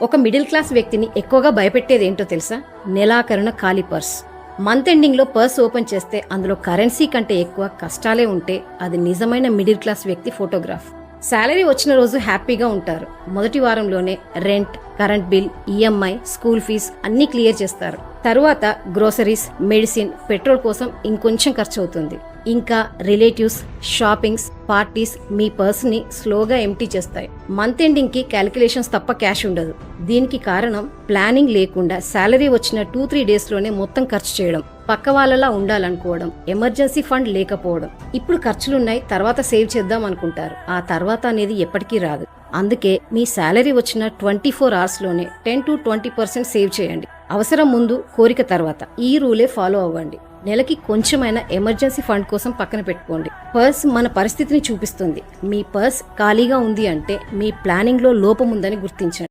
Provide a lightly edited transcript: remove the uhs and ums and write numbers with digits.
ఒక middle class వ్యక్తిని ఎక్కువగా భయపెట్టేది ఏంటో తెలుసా? నెలాఖరున ఖాళీ పర్స్. మంత్ ఎండింగ్ లో పర్స్ ఓపెన్ చేస్తే అందులో కరెన్సీ కంటే ఎక్కువ కష్టాలే ఉంటే అది నిజమైన మిడిల్ క్లాస్ వ్యక్తి ఫోటోగ్రాఫ్. శాలరీ వచ్చిన రోజు హ్యాపీగా ఉంటారు. మొదటి వారంలోనే rent, current bill, EMI, school fees అన్ని క్లియర్ చేస్తారు. తరువాత గ్రోసరీస్, మెడిసిన్, పెట్రోల్ కోసం ఇంకొంచెం ఖర్చు అవుతుంది. ఇంకా రిలేటివ్స్, షాపింగ్స్, పార్టీస్ మీ పర్స్ ని స్లోగా ఎంప్టీ చేస్తాయి. మంత్ ఎండింగ్ కి క్యాలిక్యులేషన్స్ తప్ప క్యాష్ ఉండదు. దీనికి కారణం ప్లానింగ్ లేకుండా శాలరీ వచ్చిన 2-3 డేస్ లోనే మొత్తం ఖర్చు చేయడం, పక్క వాళ్ళలా ఉండాలనుకోవడం, ఎమర్జెన్సీ ఫండ్ లేకపోవడం. ఇప్పుడు ఖర్చులున్నాయి, తర్వాత సేవ్ చేద్దాం అనుకుంటారు. ఆ తర్వాత అనేది ఎప్పటికీ రాదు. అందుకే మీ శాలరీ వచ్చిన 24 అవర్స్ లోనే 10-20% సేవ్ చేయండి. అవసరం ముందు, కోరిక తర్వాత. ఈ రూలే ఫాలో అవ్వండి. నెలకి కొంచెమైనా ఎమర్జెన్సీ ఫండ్ కోసం పక్కన పెట్టుకోండి. పర్స్ మన పరిస్థితిని చూపిస్తుంది. మీ పర్స్ ఖాళీగా ఉంది అంటే మీ ప్లానింగ్ లో లోపం ఉందని గుర్తించండి.